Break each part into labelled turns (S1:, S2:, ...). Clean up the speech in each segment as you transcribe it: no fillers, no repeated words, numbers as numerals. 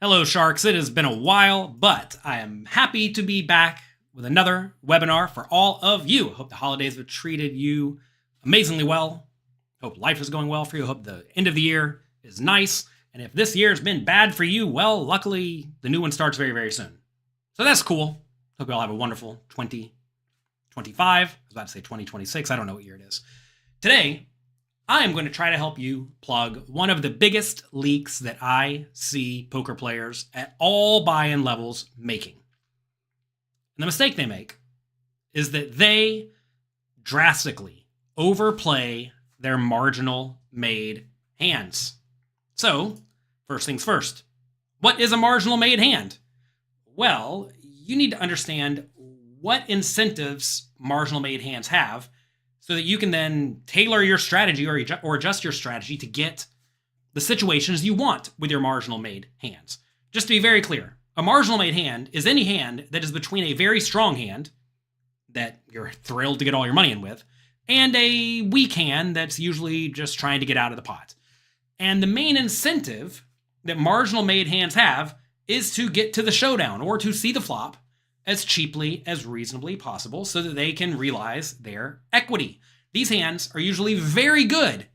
S1: Hello, Sharks. It has been a while, but I am happy to be back with another webinar for all of you. Hope the holidays have treated you amazingly well. Hope life is going well for you. Hope the end of the year is nice. And if this year has been bad for you, well, luckily the new one starts very, very soon. So that's cool. Hope you all have a wonderful 2025. I was about to say 2026. I don't know what year it is. Today, I am going to try to help you plug one of the biggest leaks that I see poker players at all buy-in levels making. And the mistake they make is that they drastically overplay their marginal made hands. So, first things first, what is a marginal made hand? Well, you need to understand what incentives marginal made hands have so that you can then tailor your strategy or adjust your strategy to get the situations you want with your marginal made hands. Just to be very clear, a marginal made hand is any hand that is between a very strong hand that you're thrilled to get all your money in with and a weak hand that's usually just trying to get out of the pot. And the main incentive that marginal made hands have is to get to the showdown or to see the flop as cheaply as reasonably possible so that they can realize their equity. These hands are usually very good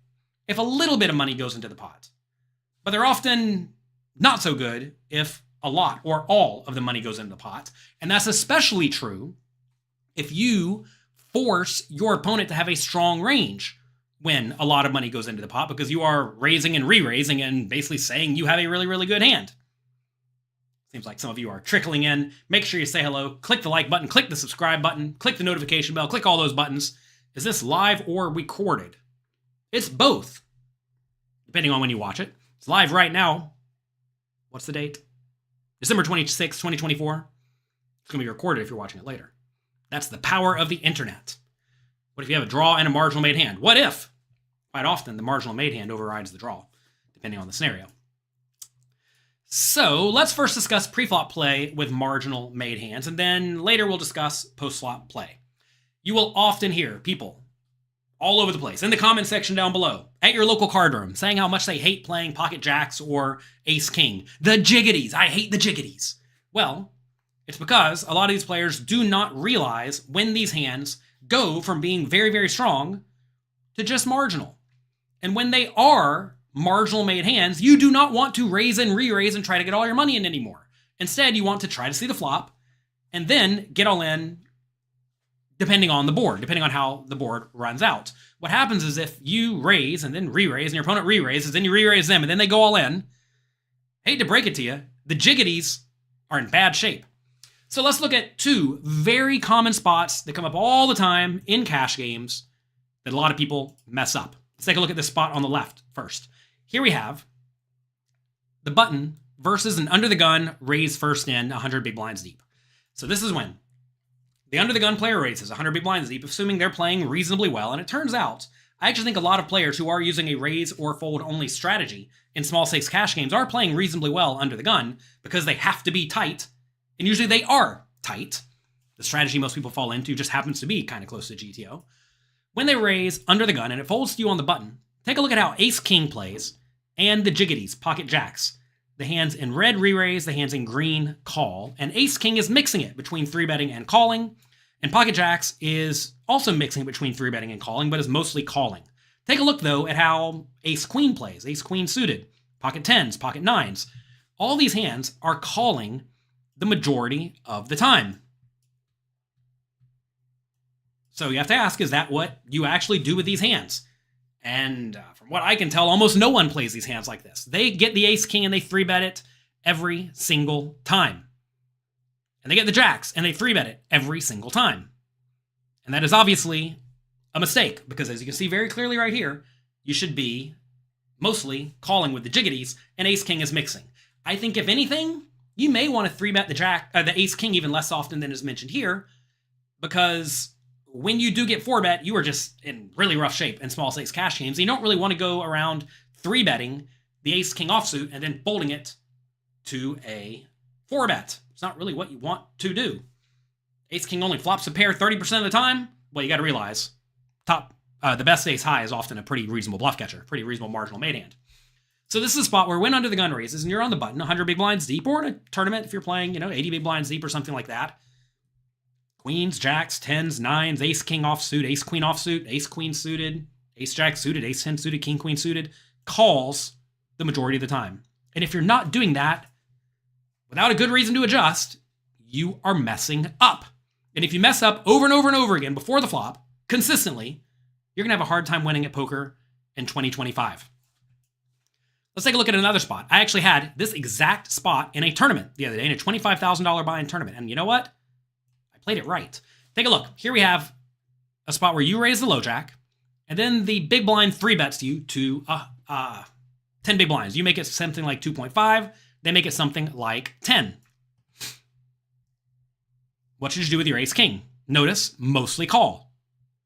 S1: if a little bit of money goes into the pot, but they're often not so good if a lot or all of the money goes into the pot. And that's especially true if you force your opponent to have a strong range when a lot of money goes into the pot because you are raising and re-raising and basically saying you have a really, really good hand. Seems like some of you are trickling in. Make sure you say hello, click the like button, click the subscribe button, click the notification bell, click all those buttons. Is this live or recorded? It's both, depending on when you watch it. It's live right now. What's the date? December 26, 2024. It's going to be recorded if you're watching it later. That's the power of the internet. What if you have a draw and a marginal made hand? What if? Quite often, the marginal made hand overrides the draw, depending on the scenario. So let's first discuss pre-flop play with marginal made hands, and then later we'll discuss post-flop play. You will often hear people all over the place, in the comment section down below, at your local card room, saying how much they hate playing pocket jacks or ace king. The jiggities, I hate the jiggities. Well, it's because a lot of these players do not realize when these hands go from being very, very strong to just marginal. And when they are marginal made hands, you do not want to raise and re-raise and try to get all your money in anymore. Instead, you want to try to see the flop and then get all in depending on the board, depending on how the board runs out. What happens is if you raise and then re-raise and your opponent re-raises, then you re-raise them and then they go all in, hate to break it to you, the jiggities are in bad shape. So let's look at two very common spots that come up all the time in cash games that a lot of people mess up. Let's take a look at this spot on the left first. Here we have the button versus an under the gun raise first in 100 big blinds deep. So this is when the under the gun player raises 100 big blinds deep, assuming they're playing reasonably well. And it turns out, I actually think a lot of players who are using a raise or fold only strategy in small stakes cash games are playing reasonably well under the gun because they have to be tight. And usually they are tight. The strategy most people fall into just happens to be kind of close to GTO. When they raise under the gun and it folds to you on the button, take a look at how ace king plays and the jiggities, pocket jacks. The hands in red re-raise, the hands in green call, and ace king is mixing it between 3-betting and calling, and pocket jacks is also mixing it between 3-betting and calling, but is mostly calling. Take a look, though, at how ace queen plays, ace queen suited, pocket tens, pocket nines. All these hands are calling the majority of the time. So you have to ask, is that what you actually do with these hands? And from what I can tell, almost no one plays these hands like this. They get the ace king and they 3-bet it every single time. And they get the jacks and they 3-bet it every single time. And that is obviously a mistake because as you can see very clearly right here, you should be mostly calling with the jiggities and ace king is mixing. I think if anything, you may want to 3-bet the ace king even less often than is mentioned here because when you do get 4-bet, you are just in really rough shape in small stakes cash games. You don't really want to go around 3-betting the ace king offsuit and then folding it to a 4-bet. It's not really what you want to do. Ace king only flops a pair 30% of the time. Well, you got to realize the best ace high is often a pretty reasonable bluff catcher, pretty reasonable marginal made hand. So this is a spot where when under the gun raises and you're on the button, 100 big blinds deep, or in a tournament if you're playing, 80 big blinds deep or something like that. Queens, jacks, 10s, 9s, ace, king offsuit, ace, queen offsuit, ace, queen suited, ace, jack suited, ace, 10 suited, king, queen suited, calls the majority of the time. And if you're not doing that without a good reason to adjust, you are messing up. And if you mess up over and over and over again before the flop, consistently, you're going to have a hard time winning at poker in 2025. Let's take a look at another spot. I actually had this exact spot in a tournament the other day, in a $25,000 buy-in tournament. And you know what? I played it right. Take a look. Here we have a spot where you raise the low jack, and then the big blind 3-bets you to 10 big blinds. You make it something like 2.5. They make it something like 10. What should you do with your ace king? Notice, mostly call.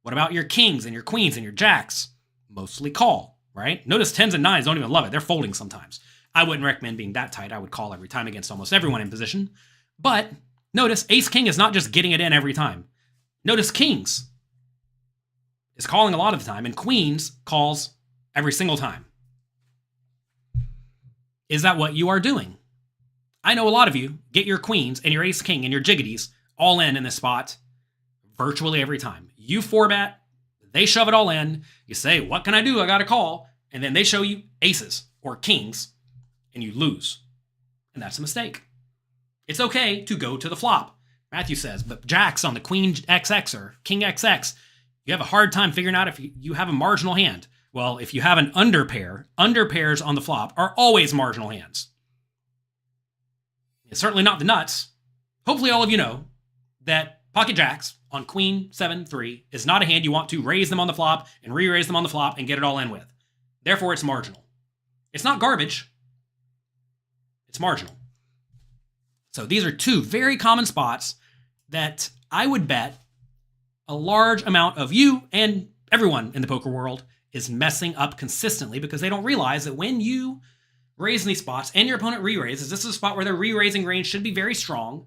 S1: What about your kings and your queens and your jacks? Mostly call, right? Notice 10s and 9s don't even love it. They're folding sometimes. I wouldn't recommend being that tight. I would call every time against almost everyone in position. But notice ace king is not just getting it in every time. Notice kings is calling a lot of the time, and queens calls every single time. Is that what you are doing? I know a lot of you get your queens and your ace king and your jiggities all in this spot virtually every time. You 4-bet, they shove it all in. You say, what can I do? I got to call. And then they show you aces or kings and you lose. And that's a mistake. It's okay to go to the flop. Matthew says, but jacks on the queen XX or king XX, you have a hard time figuring out if you have a marginal hand. Well, if you have an underpair, underpairs on the flop are always marginal hands. It's certainly not the nuts. Hopefully all of you know that pocket jacks on queen 7-3 is not a hand you want to raise them on the flop and re-raise them on the flop and get it all in with. Therefore, it's marginal. It's not garbage. It's marginal. So these are two very common spots that I would bet a large amount of you and everyone in the poker world is messing up consistently because they don't realize that when you raise in these spots and your opponent re-raises, this is a spot where their re-raising range should be very strong,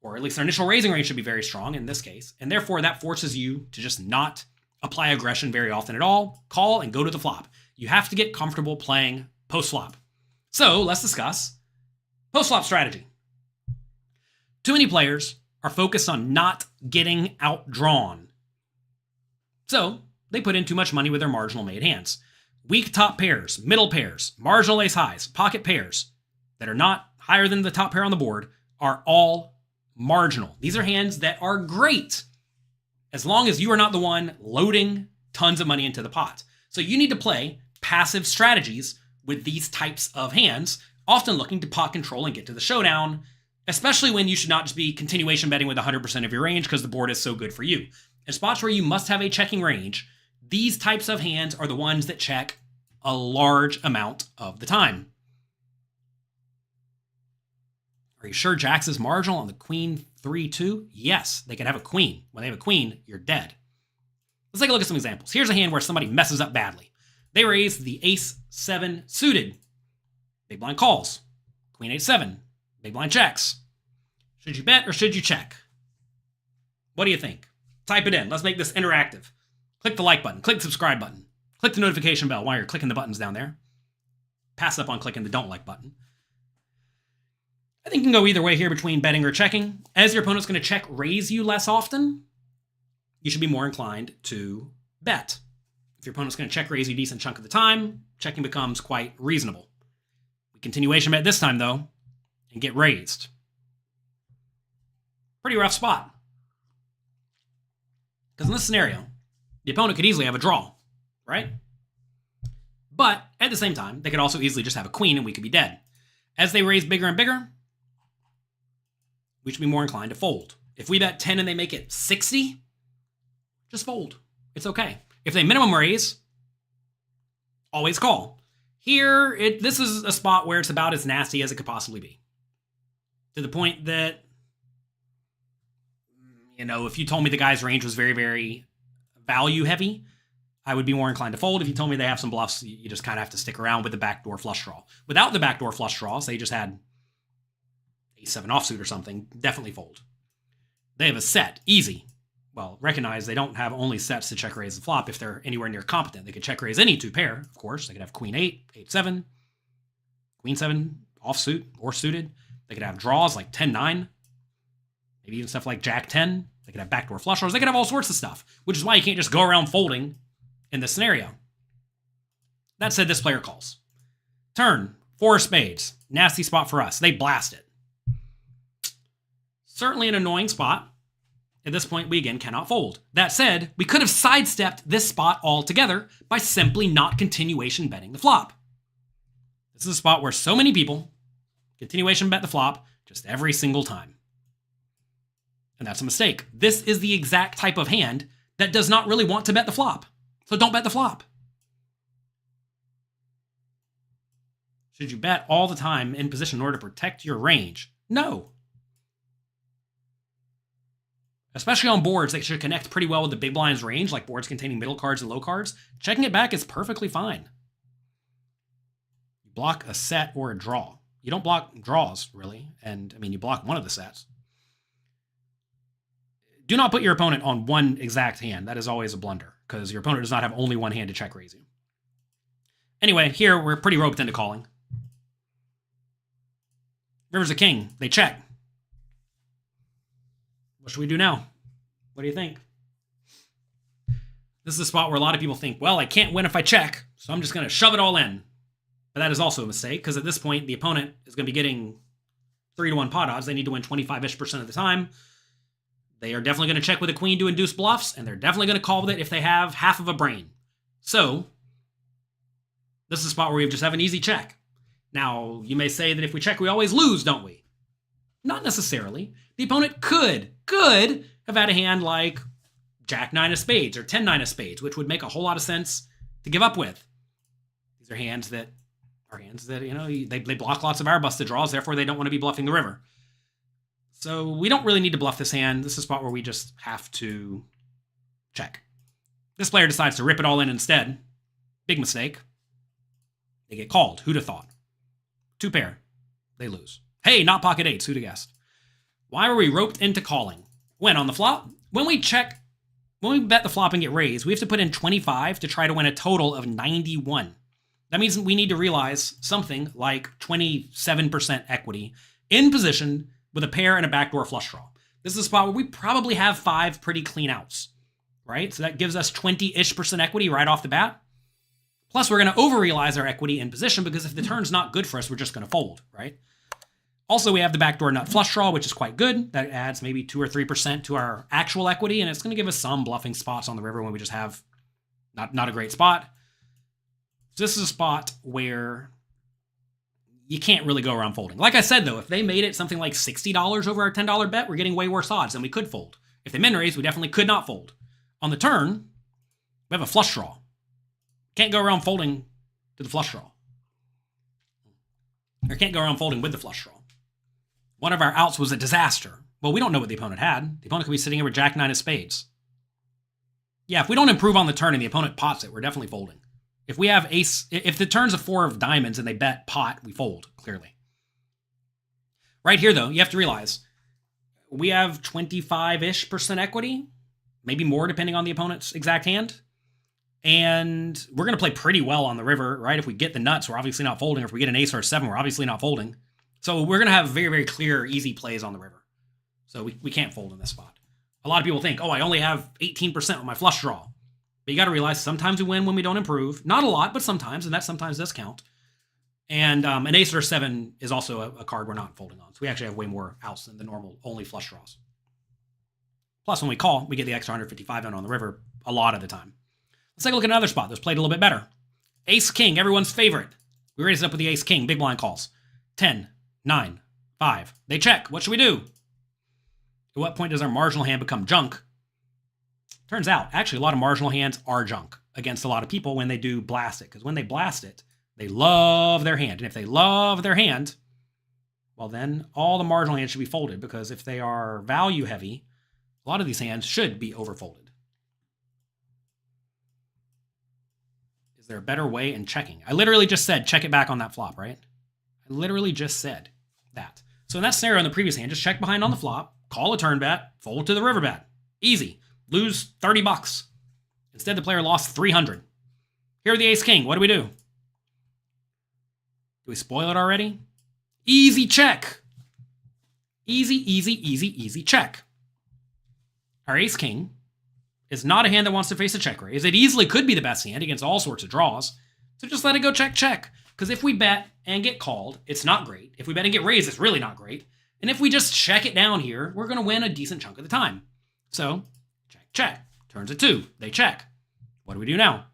S1: or at least their initial raising range should be very strong in this case, and therefore that forces you to just not apply aggression very often at all, call and go to the flop. You have to get comfortable playing post-flop. So let's discuss post-flop strategy. Too many players are focused on not getting outdrawn. So they put in too much money with their marginal made hands. Weak top pairs, middle pairs, marginal ace highs, pocket pairs that are not higher than the top pair on the board are all marginal. These are hands that are great as long as you are not the one loading tons of money into the pot. So you need to play passive strategies with these types of hands, often looking to pot control and get to the showdown, especially when you should not just be continuation betting with 100% of your range because the board is so good for you. In spots where you must have a checking range, these types of hands are the ones that check a large amount of the time. Are you sure jacks is marginal on the queen 3-2? Yes, they can have a queen. When they have a queen, you're dead. Let's take a look at some examples. Here's a hand where somebody messes up badly. They raise the ace 7 suited. Big blind calls. Queen 8-7. Big blind checks. Should you bet or should you check? What do you think? Type it in. Let's make this interactive. Click the like button. Click the subscribe button. Click the notification bell while you're clicking the buttons down there. Pass up on clicking the don't like button. I think you can go either way here between betting or checking. As your opponent's going to check raise you less often, you should be more inclined to bet. If your opponent's going to check raise you a decent chunk of the time, checking becomes quite reasonable. We continuation bet this time, though, and get raised. Pretty rough spot. Because in this scenario, the opponent could easily have a draw, right? But at the same time, they could also easily just have a queen and we could be dead. As they raise bigger and bigger, we should be more inclined to fold. If we bet 10 and they make it 60, just fold. It's okay. If they minimum raise, always call. Here, this is a spot where it's about as nasty as it could possibly be. To the point that, if you told me the guy's range was very, very value heavy, I would be more inclined to fold. If you told me they have some bluffs, you just kind of have to stick around with the backdoor flush draw. Without the backdoor flush draw, say just had ace 7 offsuit or something, definitely fold. They have a set, easy, well, recognize they don't have only sets to check raise the flop if they're anywhere near competent. They could check raise any 2 pair, of course. They could have queen 8, 8, 7, queen 7, offsuit or suited. They could have draws like 10, 9, maybe even stuff like jack 10. They could have backdoor flush draws. They could have all sorts of stuff, which is why you can't just go around folding in this scenario. That said, this player calls. Turn, 4 spades. Nasty spot for us. They blast it. Certainly an annoying spot. At this point, we again cannot fold. That said, we could have sidestepped this spot altogether by simply not continuation betting the flop. This is a spot where so many people continuation bet the flop just every single time. And that's a mistake. This is the exact type of hand that does not really want to bet the flop. So don't bet the flop. Should you bet all the time in position in order to protect your range? No. Especially on boards that should connect pretty well with the big blind's range, like boards containing middle cards and low cards. Checking it back is perfectly fine. You block a set or a draw. You don't block draws, really. And, I mean, you block one of the sets. Do not put your opponent on one exact hand. That is always a blunder, because your opponent does not have only one hand to check raise you. Anyway, here we're pretty roped into calling. River's a king. They check. What should we do now? What do you think? This is a spot where a lot of people think, well, I can't win if I check, so I'm just going to shove it all in. But that is also a mistake, because at this point, the opponent is going to be getting 3-to-1 pot odds. They need to win 25-ish% of the time. They are definitely going to check with a queen to induce bluffs, and they're definitely going to call with it if they have half of a brain. So, this is a spot where we just have an easy check. Now, you may say that if we check, we always lose, don't we? Not necessarily. The opponent could have had a hand like Jack 9 of spades or 10 9 of spades, which would make a whole lot of sense to give up with. These are hands that you know, they block lots of our busted draws, therefore they don't want to be bluffing the river. So we don't really need to bluff this hand. This is a spot where we just have to check. This player decides to rip it all in instead. Big mistake. They get called. Who'd have thought? 2 pair. They lose. Hey, not pocket eights. Who'd have guessed? Why were we roped into calling? When on the flop? When we bet the flop and get raised, we have to put in 25 to try to win a total of 91. That means we need to realize something like 27% equity in position with a pair and a backdoor flush draw. This is a spot where we probably have 5 pretty clean outs, right? So that gives us 20-ish% equity right off the bat. Plus, we're going to over-realize our equity in position because if the turn's not good for us, we're just going to fold, right? Also, we have the backdoor nut flush draw, which is quite good. That adds maybe 2 or 3% to our actual equity, and it's going to give us some bluffing spots on the river when we just have not a great spot. So this is a spot where you can't really go around folding. Like I said, though, if they made it something like $60 over our $10 bet, we're getting way worse odds than we could fold. If they min raise, we definitely could not fold. On the turn, we have a flush draw. Can't go around folding to the flush draw. Or can't go around folding with the flush draw. One of our outs was a disaster. Well, we don't know what the opponent had. The opponent could be sitting here with Jack 9 of spades. Yeah, if we don't improve on the turn and the opponent pots it, we're definitely folding. If we have ace, if the turn's a 4 of diamonds and they bet pot, we fold, clearly. Right here, though, you have to realize we have 25-ish% equity, maybe more depending on the opponent's exact hand. And we're going to play pretty well on the river, right? If we get the nuts, we're obviously not folding. If we get an ace or a 7, we're obviously not folding. So we're going to have very, very clear, easy plays on the river. So we can't fold in this spot. A lot of people think, oh, I only have 18% with my flush draw. But you got to realize sometimes we win when we don't improve. Not a lot, but sometimes, and that sometimes does count. And an ace or a 7 is also a card we're not folding on. So we actually have way more outs than the normal only flush draws. Plus, when we call, we get the extra 155 in on the river a lot of the time. Let's take a look at another spot that's played a little bit better. Ace-king, everyone's favorite. We raised it up with the ace-king. Big blind calls. 10, 9, 5. They check. What should we do? At what point does our marginal hand become junk? Turns out, actually, a lot of marginal hands are junk against a lot of people when they do blast it. Because when they blast it, they love their hand. And if they love their hand, well, then all the marginal hands should be folded. Because if they are value heavy, a lot of these hands should be overfolded. Is there a better way in checking? I literally just said check it back on that flop, right? I literally just said that. So in that scenario in the previous hand, just check behind on the flop, call a turn bet, fold to the river bet. Easy. lose 30 bucks. Instead, the player lost 300. Here are the ace king. What do we do? Do we spoil it already? Easy check. Easy, easy, easy, easy check. Our ace king is not a hand that wants to face a check raise. It easily could be the best hand against all sorts of draws. So just let it go check, check. Because if we bet and get called, it's not great. If we bet and get raised, it's really not great. And if we just check it down here, we're going to win a decent chunk of the time. So, check, check. Turns a 2. They check. What do we do now?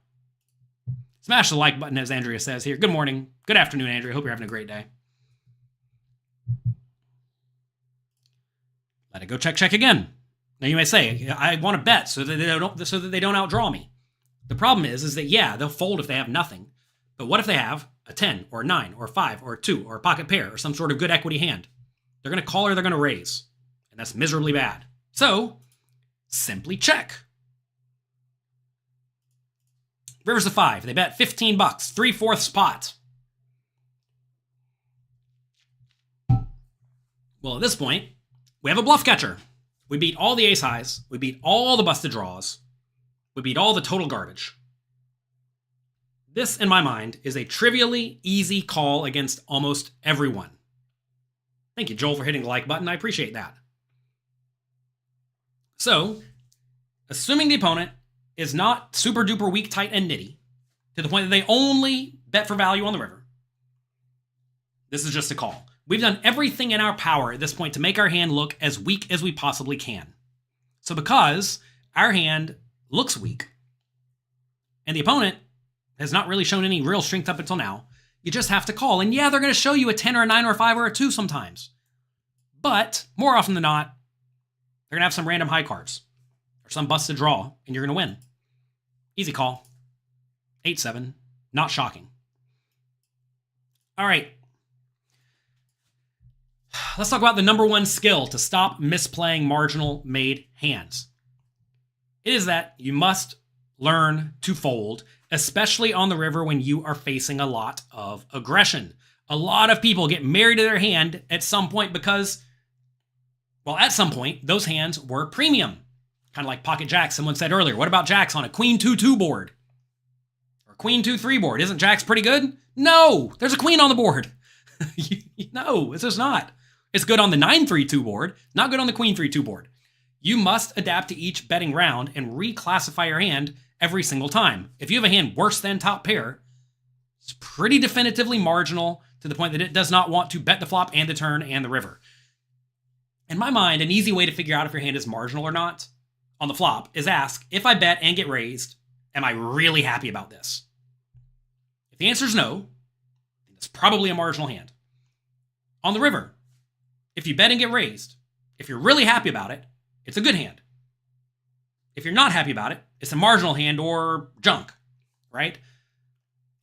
S1: Smash the like button, as Andrea says here. Good morning. Good afternoon, Andrea. Hope you're having a great day. Let it go check, check again. Now you may say, I want to bet so that they don't outdraw me. The problem is that, yeah, they'll fold if they have nothing. But what if they have a 10 or a 9 or a 5 or a 2 or a pocket pair or some sort of good equity hand? They're going to call or they're going to raise. And that's miserably bad. So, simply check. River's a 5. They bet 15 bucks, 3/4 pot. Well, at this point, we have a bluff catcher. We beat all the ace highs. We beat all the busted draws. We beat all the total garbage. This, in my mind, is a trivially easy call against almost everyone. Thank you, Joel, for hitting the like button. I appreciate that. So, assuming the opponent is not super duper weak, tight, and nitty, to the point that they only bet for value on the river, this is just a call. We've done everything in our power at this point to make our hand look as weak as we possibly can. So because our hand looks weak, and the opponent has not really shown any real strength up until now, you just have to call. And yeah, they're going to show you a 10 or a 9 or a 5 or a 2 sometimes. But more often than not, they're going to have some random high cards or some busted draw, and you're going to win. Easy call. 8-7. Not shocking. All right. Let's talk about the number one skill to stop misplaying marginal made hands. It is that you must learn to fold, especially on the river when you are facing a lot of aggression. A lot of people get married to their hand at some point because, well, at some point, those hands were premium. Kind of like pocket jacks, someone said earlier. What about jacks on a queen 2-2 board? Or queen 2-3 board? Isn't jacks pretty good? No, there's a queen on the board. No, it's just not. It's good on the 9-3-2 board, not good on the queen 3-2 board. You must adapt to each betting round and reclassify your hand every single time. If you have a hand worse than top pair, it's pretty definitively marginal to the point that it does not want to bet the flop and the turn and the river. In my mind, an easy way to figure out if your hand is marginal or not on the flop is ask, if I bet and get raised, am I really happy about this? If the answer is no, it's probably a marginal hand. On the river, if you bet and get raised, if you're really happy about it, it's a good hand. If you're not happy about it, it's a marginal hand or junk, right?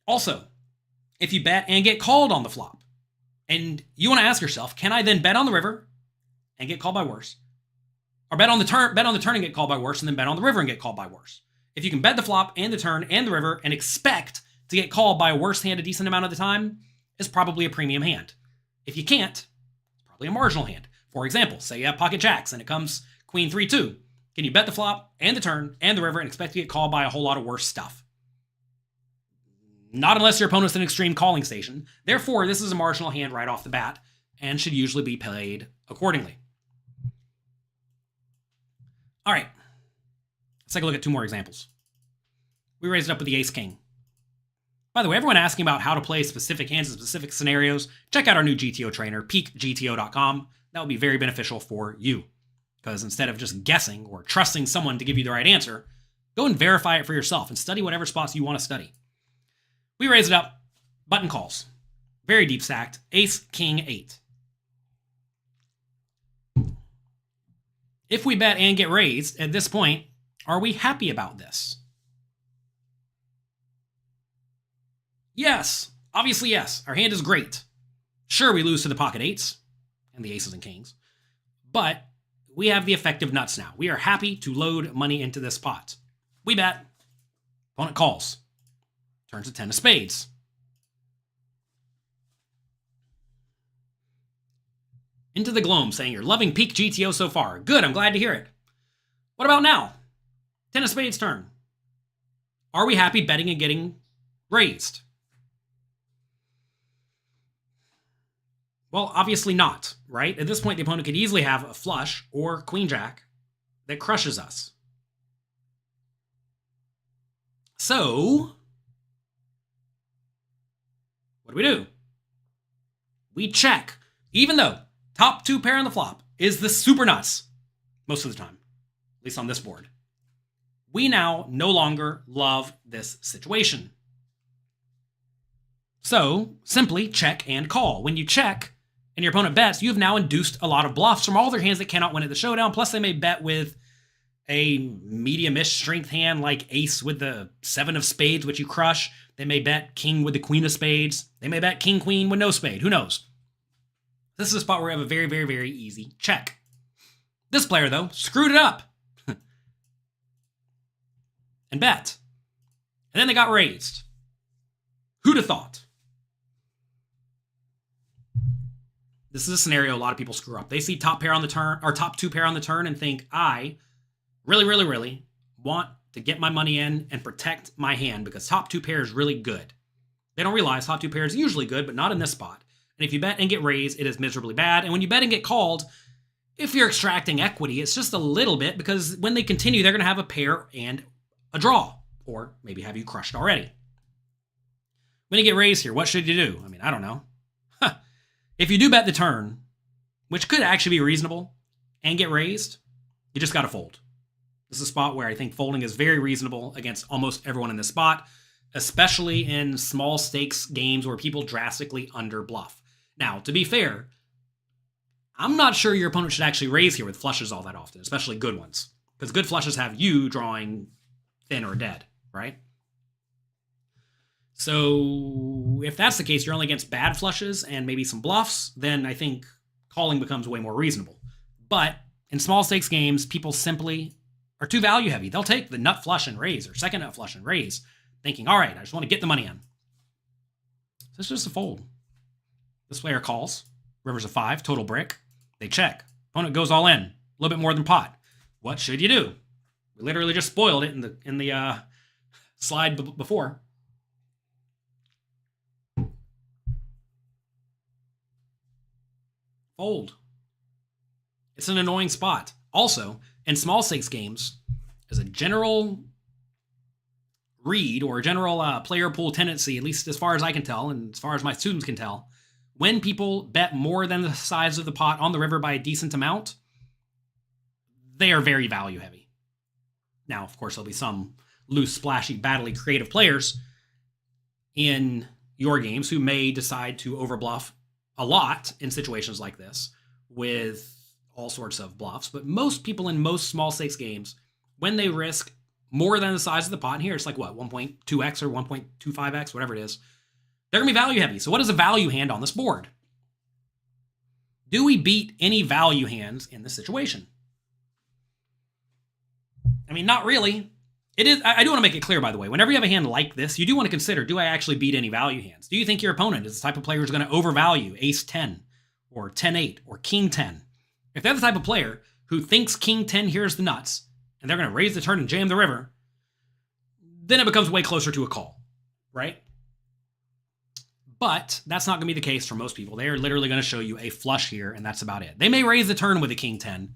S1: Also, if you bet and get called on the flop, and you want to ask yourself, can I then bet on the river and get called by worse? Or bet on the turn and get called by worse, and then bet on the river and get called by worse? If you can bet the flop and the turn and the river and expect to get called by a worse hand a decent amount of the time, it's probably a premium hand. If you can't, it's probably a marginal hand. For example, say you have pocket jacks and it comes queen 3-2. Can you bet the flop and the turn and the river and expect to get called by a whole lot of worse stuff? Not unless your opponent's an extreme calling station. Therefore, this is a marginal hand right off the bat and should usually be played accordingly. All right, let's take a look at two more examples. We raised it up with the ace-king. By the way, everyone asking about how to play specific hands in specific scenarios, check out our new GTO trainer, peakgto.com. That would be very beneficial for you. Because instead of just guessing or trusting someone to give you the right answer, go and verify it for yourself and study whatever spots you want to study. We raise it up, button calls. Very deep stacked, ace, king, 8. If we bet and get raised at this point, are we happy about this? Yes, obviously yes. Our hand is great. Sure, we lose to the pocket 8s and the aces and kings, but we have the effective nuts now. We are happy to load money into this pot. We bet. Opponent calls. Turns a 10 of spades. Into the gloam saying you're loving peak GTO so far. Good, I'm glad to hear it. What about now? 10 of spades turn. Are we happy betting and getting raised? Well, obviously not, right? At this point, the opponent could easily have a flush or queen jack that crushes us. So, what do? We check, even though top 2 pair on the flop is the super nuts most of the time, at least on this board. We now no longer love this situation. So, simply check and call. When you check and your opponent bets, you have now induced a lot of bluffs from all their hands that cannot win at the showdown, plus they may bet with a medium-ish strength hand like ace with the 7 of spades, which you crush. They may bet king with the queen of spades. They may bet king-queen with no spade. Who knows? This is a spot where we have a very, very, very easy check. This player, though, screwed it up and bet. And then they got raised. Who'd have thought? This is a scenario a lot of people screw up. They see top pair on the turn, or top 2 pair on the turn, and think, I really, really, really want to get my money in and protect my hand because top 2 pair is really good. They don't realize top 2 pair is usually good, but not in this spot. And if you bet and get raised, it is miserably bad. And when you bet and get called, if you're extracting equity, it's just a little bit because when they continue, they're going to have a pair and a draw, or maybe have you crushed already. When you get raised here, what should you do? I mean, I don't know. If you do bet the turn, which could actually be reasonable, and get raised, you just got to fold. This is a spot where I think folding is very reasonable against almost everyone in this spot, especially in small stakes games where people drastically under bluff. Now, to be fair, I'm not sure your opponent should actually raise here with flushes all that often, especially good ones, because good flushes have you drawing thin or dead, right? So if that's the case, you're only against bad flushes and maybe some bluffs, then I think calling becomes way more reasonable. But in small stakes games, people simply are too value heavy. They'll take the nut flush and raise or second nut flush and raise, thinking, all right, I just want to get the money in. So it's just a fold. This player calls. River's a 5, total brick. They check. Opponent goes all in, a little bit more than pot. What should you do? We literally just spoiled it in the slide before. Fold. It's an annoying spot. Also, in small stakes games, as a general read or a general player pool tendency, at least as far as I can tell and as far as my students can tell, when people bet more than the size of the pot on the river by a decent amount, they are very value heavy. Now, of course, there'll be some loose, splashy, battly, creative players in your games who may decide to overbluff a lot in situations like this with all sorts of bluffs. But most people in most small stakes games, when they risk more than the size of the pot, and here it's like what, 1.2x or 1.25x, whatever it is, they're going to be value heavy. So what is a value hand on this board? Do we beat any value hands in this situation? I mean, not really. It is. I do want to make it clear, by the way, whenever you have a hand like this, you do want to consider, do I actually beat any value hands? Do you think your opponent is the type of player who's going to overvalue ace 10 or 10-8 or king 10? If they're the type of player who thinks king 10 here is the nuts, and they're going to raise the turn and jam the river, then it becomes way closer to a call, right? But that's not going to be the case for most people. They are literally going to show you a flush here, and that's about it. They may raise the turn with a king 10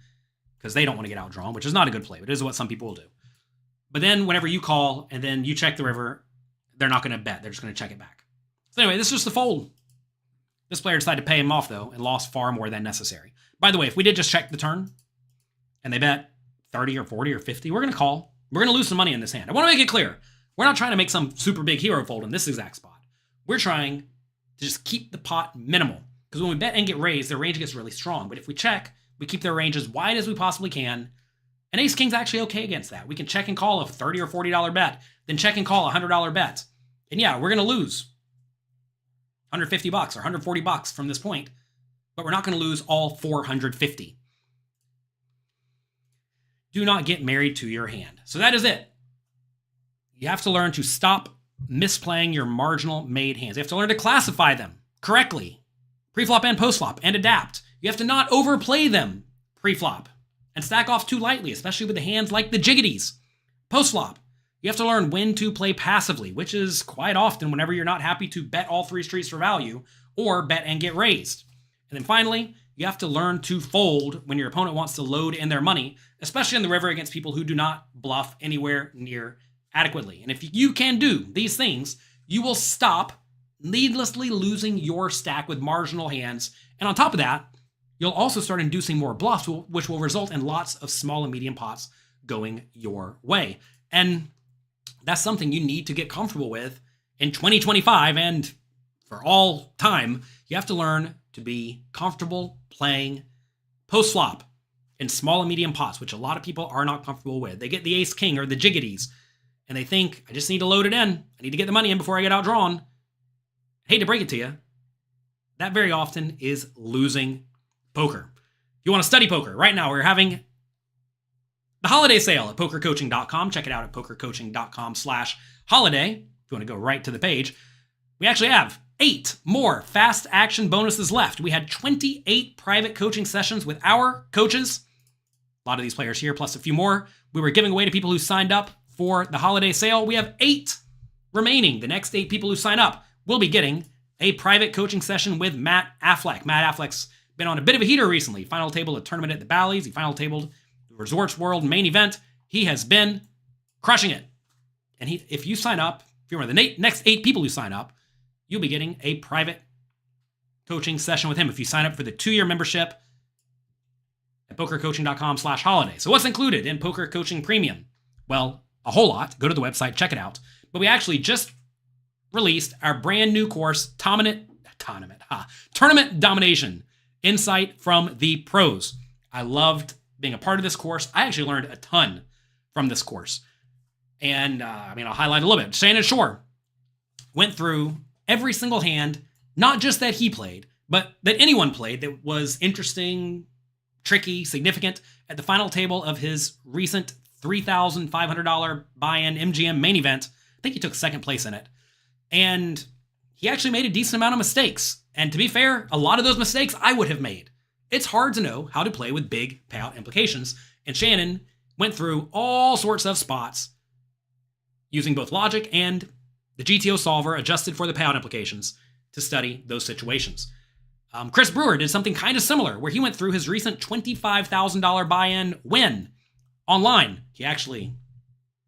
S1: because they don't want to get outdrawn, which is not a good play, but it is what some people will do. But then whenever you call and then you check the river, they're not going to bet. They're just going to check it back. So anyway, this is just the fold. This player decided to pay him off, though, and lost far more than necessary. By the way, if we did just check the turn and they bet 30 or 40 or 50, we're going to call. We're going to lose some money in this hand. I want to make it clear. We're not trying to make some super big hero fold in this exact spot. We're trying to just keep the pot minimal. Because when we bet and get raised, their range gets really strong. But if we check, we keep their range as wide as we possibly can. And ace-king's actually okay against that. We can check and call a $30 or $40 bet, then check and call a $100 bet. And yeah, we're going to lose $150 or $140 from this point, but we're not going to lose all $450. Do not get married to your hand. So that is it. You have to learn to stop misplaying your marginal made hands. You have to learn to classify them correctly, pre-flop and post-flop, and adapt. You have to not overplay them pre-flop and stack off too lightly, especially with the hands like the jiggities. Post-flop, you have to learn when to play passively, which is quite often whenever you're not happy to bet all three streets for value or bet and get raised. And then finally, you have to learn to fold when your opponent wants to load in their money, especially in the river against people who do not bluff anywhere near adequately. And if you can do these things, you will stop needlessly losing your stack with marginal hands. And on top of that, you'll also start inducing more bluffs, which will result in lots of small and medium pots going your way. And that's something you need to get comfortable with in 2025 and for all time. You have to learn to be comfortable playing post-flop in small and medium pots, which a lot of people are not comfortable with. They get the ace-king or the jiggities, and they think, I just need to load it in. I need to get the money in before I get outdrawn. I hate to break it to you, that very often is losing poker. If you want to study poker, right now we're having the holiday sale at pokercoaching.com. Check it out at pokercoaching.com/holiday. If you want to go right to the page, we actually have 8 more fast action bonuses left. We had 28 private coaching sessions with our coaches. A lot of these players here, plus a few more, we were giving away to people who signed up for the holiday sale. We have 8 remaining. The next 8 people who sign up will be getting a private coaching session with Matt Affleck. Matt Affleck's been on a bit of a heater recently. Final table at Tournament at the Bally's. He final tabled the Resorts World main event. He has been crushing it. And if you sign up, if you're one of the next 8 people who sign up, you'll be getting a private coaching session with him if you sign up for the 2-year membership at pokercoaching.com/holiday. So what's included in Poker Coaching Premium? Well, a whole lot. Go to the website, check it out. But we actually just released our brand new course, Tournament Domination, Insight from the Pros. I loved being a part of this course. I actually learned a ton from this course. And I'll highlight a little bit. Shannon Shore went through every single hand, not just that he played, but that anyone played that was interesting, tricky, significant at the final table of his recent $3,500 buy-in MGM main event. I think he took second place in it. And he actually made a decent amount of mistakes. And to be fair, a lot of those mistakes I would have made. It's hard to know how to play with big payout implications. And Shannon went through all sorts of spots using both logic and the GTO solver adjusted for the payout implications to study those situations. Chris Brewer did something kind of similar where he went through his recent $25,000 buy-in win online. He actually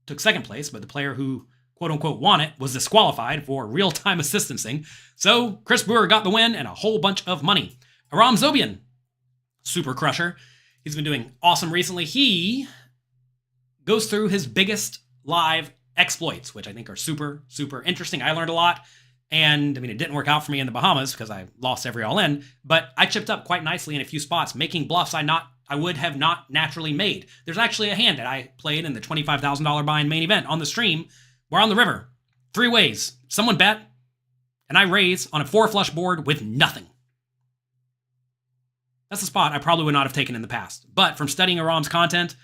S1: took second place, but the player who quote-unquote won it was disqualified for real-time assistancing. So Chris Brewer got the win and a whole bunch of money. Aram Zobian, super crusher. He's been doing awesome recently. He goes through his biggest live exploits, which I think are super, super interesting. I learned a lot. And it didn't work out for me in the Bahamas because I lost every all-in, but I chipped up quite nicely in a few spots, making bluffs I would have not naturally made. There's actually a hand that I played in the $25,000 buy-in main event on the stream. We're on the river. 3 ways. Someone bet, and I raise on a 4 flush board with nothing. That's a spot I probably would not have taken in the past. But from studying Aram's content,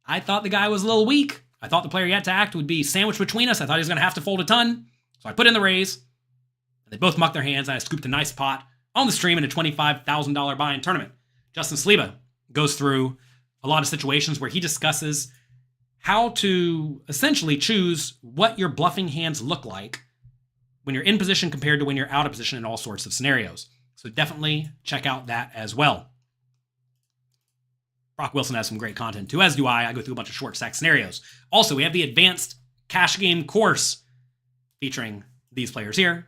S1: I thought the guy was a little weak. I thought the player yet to act would be sandwiched between us. I thought he was going to have to fold a ton. So I put in the raise. They both mucked their hands, and I scooped a nice pot on the stream in a $25,000 buy-in tournament. Justin Sleva goes through a lot of situations where he discusses how to essentially choose what your bluffing hands look like when you're in position compared to when you're out of position in all sorts of scenarios. So definitely check out that as well. Brock Wilson has some great content too, as do I. I go through a bunch of short stack scenarios. Also, we have the advanced cash game course featuring these players here.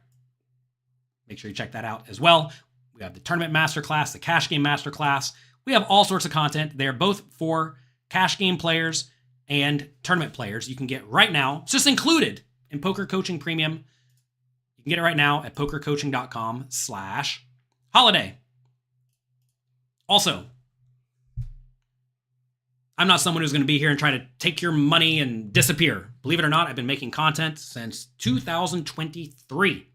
S1: Make sure you check that out as well. We have the tournament masterclass, the cash game masterclass. We have all sorts of content there, both for cash game players and tournament players. You can get right now. It's just included in Poker Coaching Premium. You can get it right now at pokercoaching.com/holiday. Also, I'm not someone who's going to be here and try to take your money and disappear. Believe it or not, I've been making content since 2023.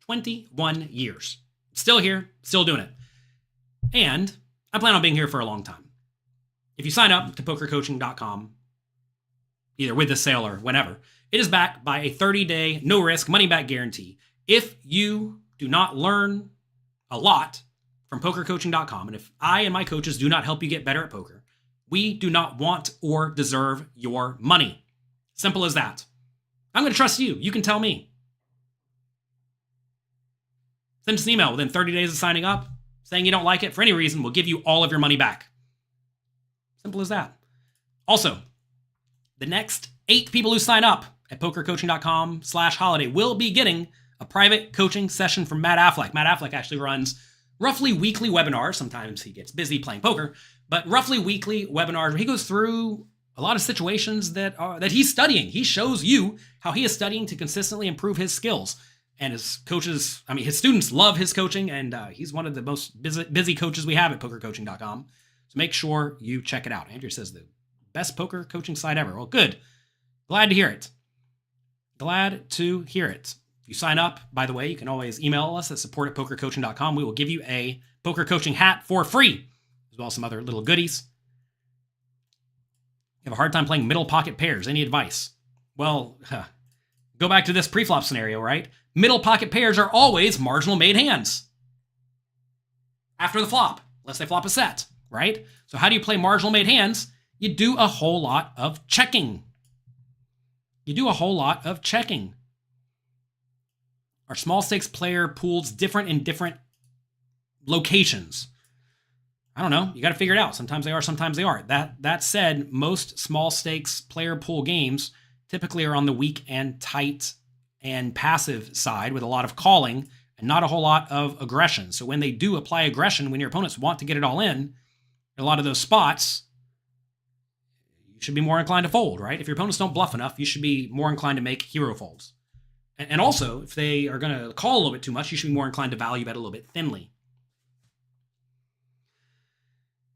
S1: 21 years. Still here, still doing it. And I plan on being here for a long time. If you sign up to pokercoaching.com, either with the sale or whenever, it is backed by a 30-day, no-risk, money-back guarantee. If you do not learn a lot from pokercoaching.com, and if I and my coaches do not help you get better at poker, we do not want or deserve your money. Simple as that. I'm going to trust you. You can tell me. Send us an email within 30 days of signing up, saying you don't like it for any reason. We'll give you all of your money back. Simple as that. Also, the next 8 people who sign up at pokercoaching.com/holiday will be getting a private coaching session from Matt Affleck. Matt Affleck actually runs roughly weekly webinars. Sometimes he gets busy playing poker, but roughly weekly webinars where he goes through a lot of situations that he's studying. He shows you how he is studying to consistently improve his skills. And his coaches, his students love his coaching, and he's one of the most busy coaches we have at pokercoaching.com. So make sure you check it out. Andrew says the best poker coaching site ever. Well, good. Glad to hear it. Glad to hear it. If you sign up, by the way, you can always email us at support@pokercoaching.com. We will give you a poker coaching hat for free, as well as some other little goodies. You have a hard time playing middle pocket pairs. Any advice? Well, go back to this preflop scenario, right? Middle pocket pairs are always marginal made hands after the flop, unless they flop a set, right? So how do you play marginal made hands? You do a whole lot of checking. Are small stakes player pools different in different locations? I don't know. You got to figure it out. Sometimes they are, sometimes they aren't. That said, most small stakes player pool games typically are on the weak and tight and passive side with a lot of calling and not a whole lot of aggression. So when they do apply aggression, when your opponents want to get it all in a lot of those spots, you should be more inclined to fold, right? If your opponents don't bluff enough, you should be more inclined to make hero folds. And also, if they are going to call a little bit too much, you should be more inclined to value bet a little bit thinly.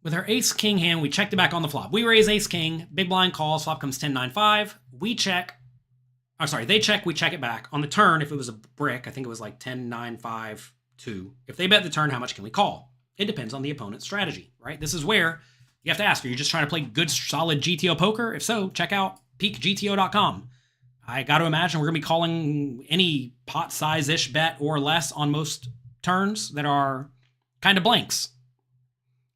S1: With our ace-king hand, we checked it back on the flop. We raise ace-king, big blind calls, flop comes 10-9-5. We check. They check, we check it back. On the turn, if it was a brick, I think it was like 10-9-5-2. If they bet the turn, how much can we call? It depends on the opponent's strategy, right? This is where you have to ask, are you just trying to play good, solid GTO poker? If so, check out peakgto.com. I got to imagine we're going to be calling any pot size-ish bet or less on most turns that are kind of blanks.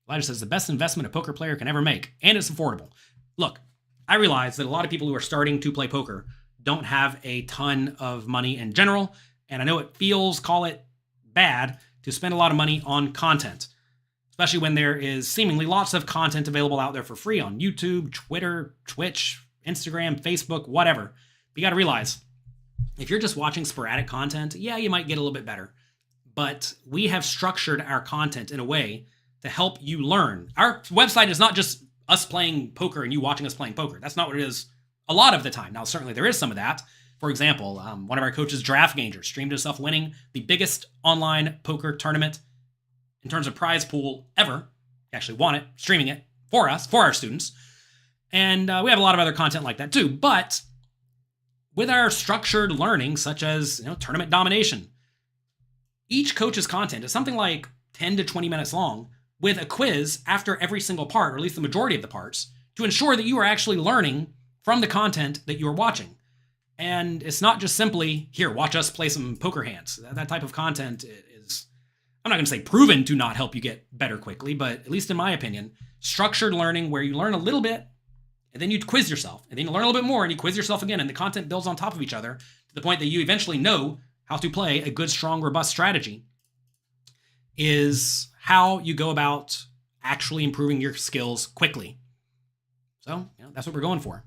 S1: Elijah says, the best investment a poker player can ever make, and it's affordable. Look, I realize that a lot of people who are starting to play poker don't have a ton of money in general, and I know it feels, call it bad, to spend a lot of money on content, especially when there is seemingly lots of content available out there for free on YouTube, Twitter, Twitch, Instagram, Facebook, whatever. But you got to realize, if you're just watching sporadic content, yeah, you might get a little bit better, but we have structured our content in a way to help you learn. Our website is not just us playing poker and you watching us playing poker. That's not what it is a lot of the time. Now, certainly there is some of that. For example, one of our coaches, Draft Ganger, streamed himself winning the biggest online poker tournament in terms of prize pool ever. He actually won it, streaming it for us, for our students. And we have a lot of other content like that too. But with our structured learning, such as tournament domination, each coach's content is something like 10 to 20 minutes long, with a quiz after every single part, or at least the majority of the parts, to ensure that you are actually learning from the content that you are watching. And it's not just simply, here, watch us play some poker hands. That type of content is, I'm not going to say proven to not help you get better quickly, but at least in my opinion, structured learning where you learn a little bit, and then you quiz yourself, and then you learn a little bit more, and you quiz yourself again, and the content builds on top of each other to the point that you eventually know how to play a good, strong, robust strategy, is how you go about actually improving your skills quickly. So, that's what we're going for.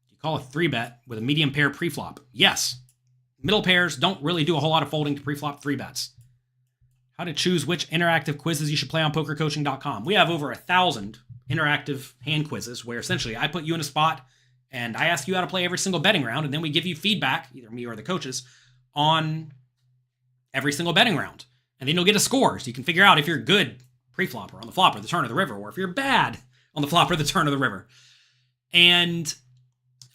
S1: You call a 3-bet with a medium pair preflop. Yes. Middle pairs don't really do a whole lot of folding to preflop 3-bets. How to choose which interactive quizzes you should play on pokercoaching.com. We have over 1,000 interactive hand quizzes where essentially I put you in a spot and I ask you how to play every single betting round, and then we give you feedback, either me or the coaches, on every single betting round. And then you'll get a score, so you can figure out if you're good pre-flop or on the flop or the turn of the river, or if you're bad on the flop or the turn of the river. And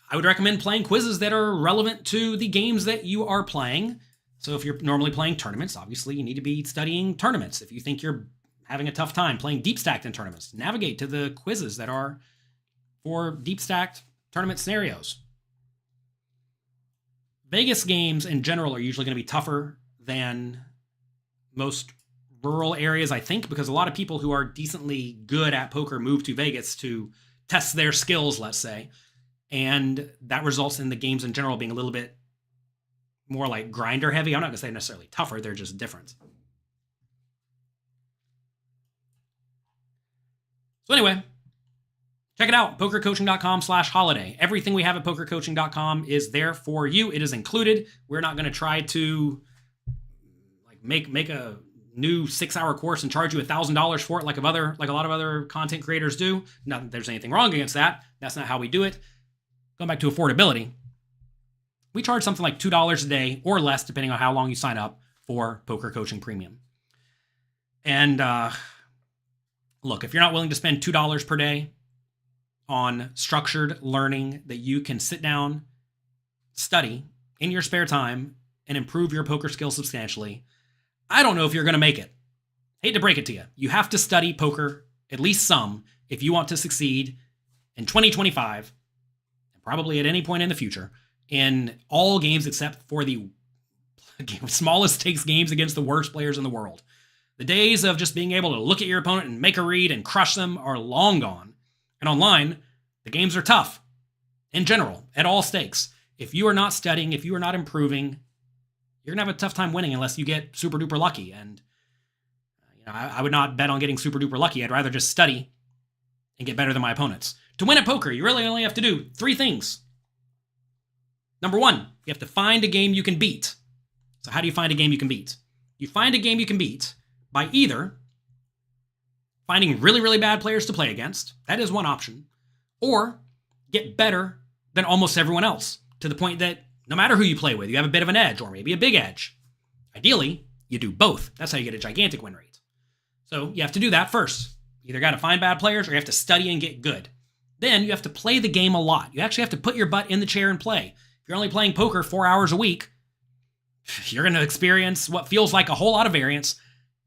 S1: I would recommend playing quizzes that are relevant to the games that you are playing. So if you're normally playing tournaments, obviously you need to be studying tournaments. If you think you're having a tough time playing deep stacked in tournaments, navigate to the quizzes that are for deep stacked tournament scenarios. Vegas games in general are usually going to be tougher than most rural areas, I think, because a lot of people who are decently good at poker move to Vegas to test their skills, let's say. And that results in the games in general being a little bit more like grinder heavy. I'm not going to say necessarily tougher. They're just different. So anyway, check it out, pokercoaching.com/holiday. Everything we have at pokercoaching.com is there for you. It is included. We're not going to try to make a new 6-hour course and charge you $1,000 for it like a lot of other content creators do. Not that there's anything wrong against that. That's not how we do it. Going back to affordability, we charge something like $2 a day or less, depending on how long you sign up for Poker Coaching Premium. And look, if you're not willing to spend $2 per day on structured learning that you can sit down, study in your spare time, and improve your poker skills substantially, I don't know if you're going to make it. Hate to break it to you. You have to study poker, at least some, if you want to succeed in 2025, and probably at any point in the future, in all games except for the smallest stakes games against the worst players in the world. The days of just being able to look at your opponent and make a read and crush them are long gone. And online, the games are tough. In general, at all stakes. If you are not studying, if you are not improving, you're going to have a tough time winning unless you get super duper lucky. And I would not bet on getting super duper lucky. I'd rather just study and get better than my opponents. To win at poker, you really only have to do 3 things. Number 1, you have to find a game you can beat. So how do you find a game you can beat? You find a game you can beat by either finding really, really bad players to play against. That is one option. Or get better than almost everyone else to the point that no matter who you play with, you have a bit of an edge or maybe a big edge. Ideally, you do both. That's how you get a gigantic win rate. So you have to do that first. You either got to find bad players or you have to study and get good. Then you have to play the game a lot. You actually have to put your butt in the chair and play. If you're only playing poker 4 hours a week, you're going to experience what feels like a whole lot of variance,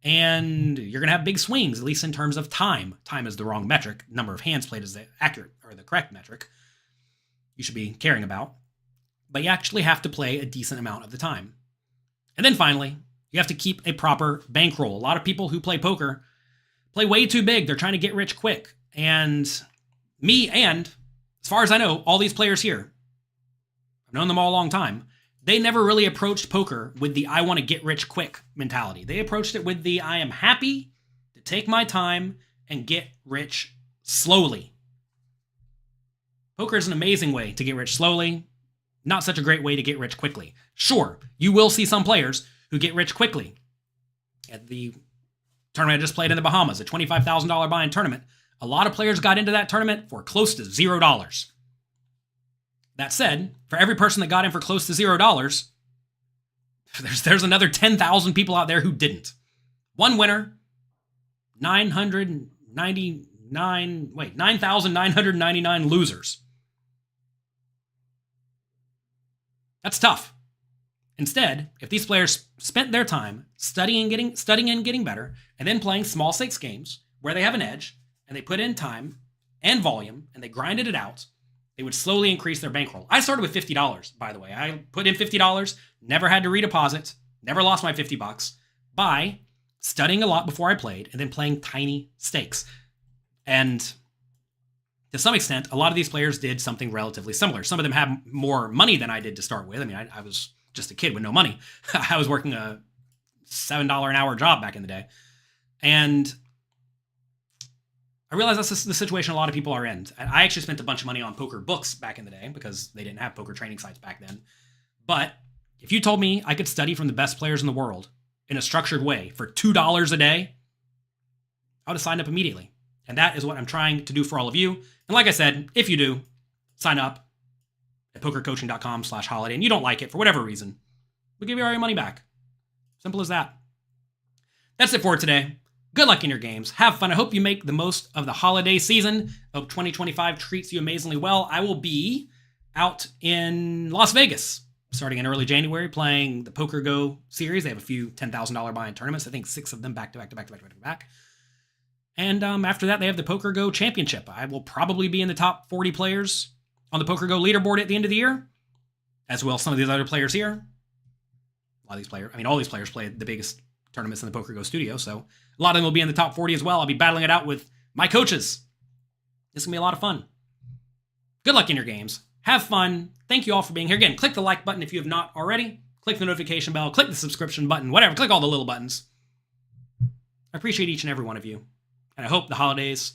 S1: and you're going to have big swings, at least in terms of time. Time is the wrong metric. Number of hands played is the accurate or the correct metric you should be caring about. But you actually have to play a decent amount of the time. And then finally, you have to keep a proper bankroll. A lot of people who play poker play way too big. They're trying to get rich quick. And me and, as far as I know, all these players here, I've known them all a long time, they never really approached poker with the I want to get rich quick mentality. They approached it with the I am happy to take my time and get rich slowly. Poker is an amazing way to get rich slowly. Not such a great way to get rich quickly. Sure, you will see some players who get rich quickly. At the tournament I just played in the Bahamas, a $25,000 buy-in tournament, a lot of players got into that tournament for close to $0. That said, for every person that got in for close to $0, there's another 10,000 people out there who didn't. One winner, 9,999 losers. That's tough. Instead, if these players spent their time studying and getting better, and then playing small stakes games where they have an edge, and they put in time and volume, and they grinded it out, they would slowly increase their bankroll. I started with $50, by the way. I put in $50, never had to redeposit, never lost my $50 by studying a lot before I played and then playing tiny stakes. And to some extent, a lot of these players did something relatively similar. Some of them had more money than I did to start with. I mean, I was just a kid with no money. I was working a $7 an hour job back in the day. And I realize that's the situation a lot of people are in. I actually spent a bunch of money on poker books back in the day because they didn't have poker training sites back then. But if you told me I could study from the best players in the world in a structured way for $2 a day, I would have signed up immediately. And that is what I'm trying to do for all of you. And like I said, if you do, sign up at pokercoaching.com/holiday and you don't like it for whatever reason, we'll give you all your money back. Simple as that. That's it for today. Good luck in your games. Have fun. I hope you make the most of the holiday season. Hope 2025 treats you amazingly well. I will be out in Las Vegas starting in early January playing the Poker Go series. They have a few $10,000 buy-in tournaments. I think 6 of them back to back. And after that, they have the Poker Go Championship. I will probably be in the top 40 players on the Poker Go leaderboard at the end of the year, as well as some of these other players here. A lot of these players, all these players play the biggest tournaments in the Poker Go studio, so a lot of them will be in the top 40 as well. I'll be battling it out with my coaches. This is going to be a lot of fun. Good luck in your games. Have fun. Thank you all for being here. Again, click the like button if you have not already. Click the notification bell. Click the subscription button. Whatever. Click all the little buttons. I appreciate each and every one of you. And I hope the holidays